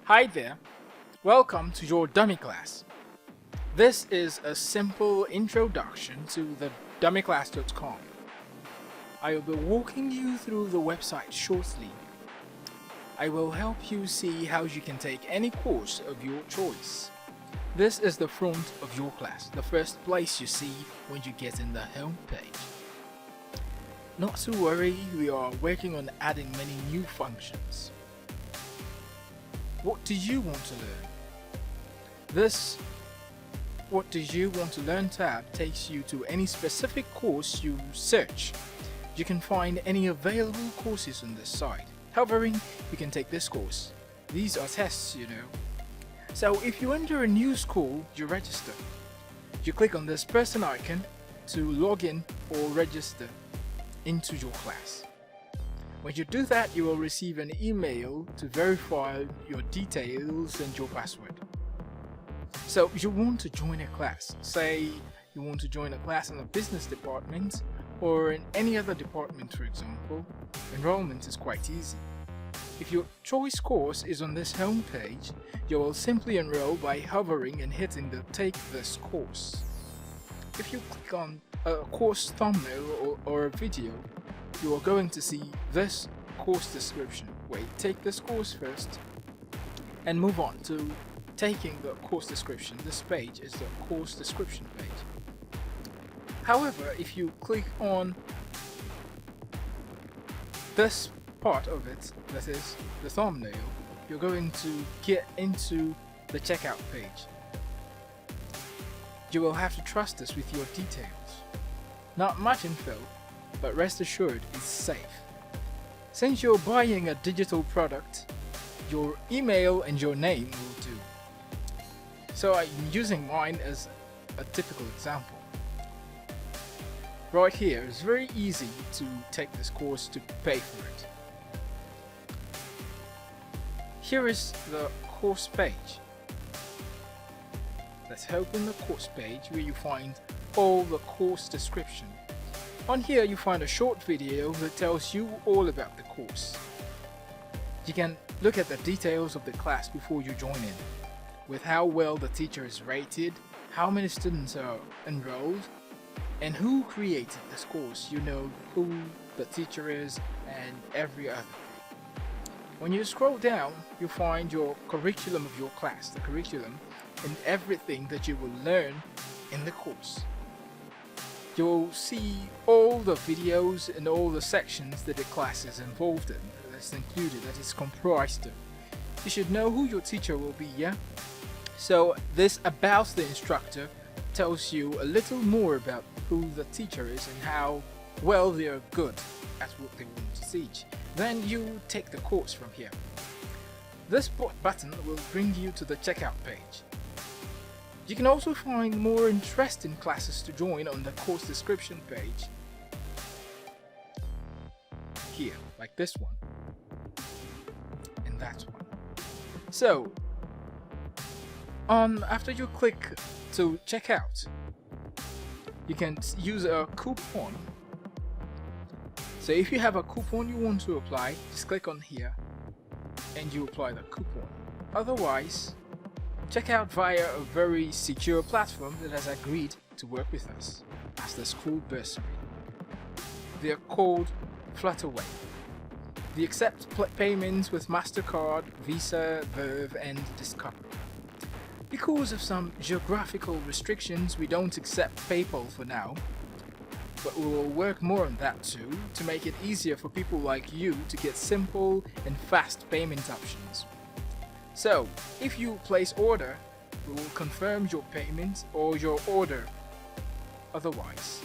Hi there, welcome to your dummy class. This is a simple introduction to the dummyclass.com. I will be walking you through the website shortly. I will help you see how you can take any course of your choice. This is the front of your class, the first place you see when you get in the home page. Not to worry, we are working on adding many new functions. What do you want to learn? This What do you want to learn tab takes you to any specific course you search. You can find any available courses on this site. Hovering, you can take this course. These are tests, you know. So if you enter a new school, you register. You click on this person icon to log in or register into your class. When you do that, you will receive an email to verify your details and your password. So you want to join a class. Say you want to join a class in the business department or in any other department, for example. Enrollment is quite easy. If your choice course is on this home page, you will simply enroll by hovering and hitting the Take This Course. If you click on a course thumbnail or a video, you are going to see this course description. Wait, take this course first and move on to taking the course description. This page is the course description page. However, if you click on this part of it, that is the thumbnail, you're going to get into the checkout page. You will have to trust us with your details. Not much info, but rest assured it's safe. Since you're buying a digital product, your email and your name will do. So I'm using mine as a typical example. Right here, it's very easy to take this course to pay for it. Here is the course page. Let's open the course page where you find all the course description. On here you find a short video that tells you all about the course. You can look at the details of the class before you join in, with how well the teacher is rated, how many students are enrolled, and who created this course. You know who the teacher is and every other thing. When you scroll down, you find your curriculum of your class, the curriculum and everything that you will learn in the course. You'll see all the videos and all the sections that the class is involved in, that's included, that is comprised of. You should know who your teacher will be, yeah? So this About the Instructor tells you a little more about who the teacher is and how well they are good at what they want to teach. Then you take the course from here. This button will bring you to the checkout page. You can also find more interesting classes to join on the course description page. Here, like this one. And that one. So, after you click to check out, you can use a coupon. So if you have a coupon you want to apply, just click on here and you apply the coupon. Otherwise, check out via a very secure platform that has agreed to work with us as the school bursary. They are called Flutterwave. They accept payments with MasterCard, Visa, Verve, and Discover. Because of some geographical restrictions, we don't accept PayPal for now, but we will work more on that too to make it easier for people like you to get simple and fast payment options. So, if you place order, we will confirm your payment or your order otherwise.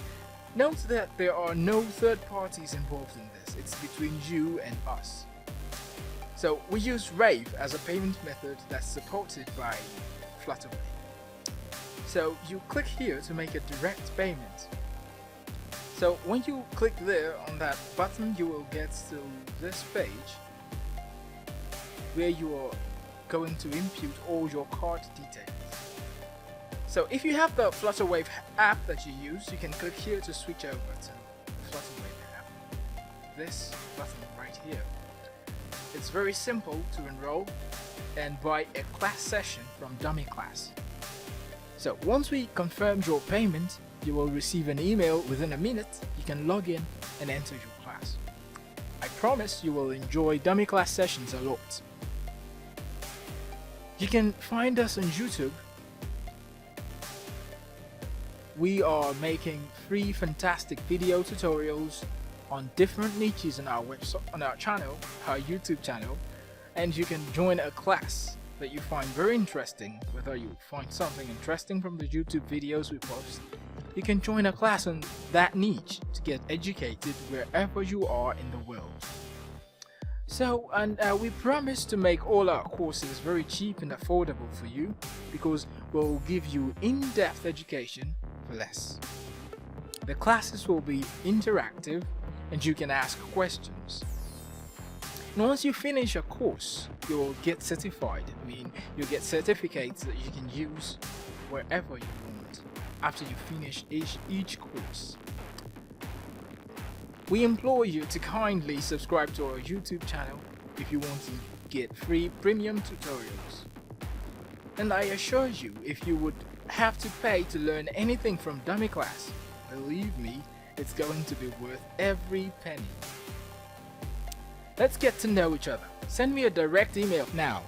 Note that there are no third parties involved in this, it's between you and us. So we use Rave as a payment method that's supported by Flutterwave. So you click here to make a direct payment. So when you click there on that button, you will get to this page where you are going to input all your card details. So if you have the Flutterwave app that you use, you can click here to switch over to the Flutterwave app. This button right here. It's very simple to enroll and buy a class session from Dummy Class. So once we confirm your payment, you will receive an email within a minute. You can log in and enter your class. I promise you will enjoy Dummy Class sessions a lot. You can find us on YouTube. We are making 3 fantastic video tutorials on different niches on our website, on our channel, our YouTube channel, and you can join a class that you find very interesting. Whether you find something interesting from the YouTube videos we post, you can join a class on that niche to get educated wherever you are in the world. So, we promise to make all our courses very cheap and affordable for you, because we'll give you in-depth education for less. The classes will be interactive and you can ask questions. And once you finish a course, you'll get certified. You'll get certificates that you can use wherever you want after you finish each course. We implore you to kindly subscribe to our YouTube channel if you want to get free premium tutorials. And I assure you, if you would have to pay to learn anything from Dummy Class, believe me, it's going to be worth every penny. Let's get to know each other. Send me a direct email now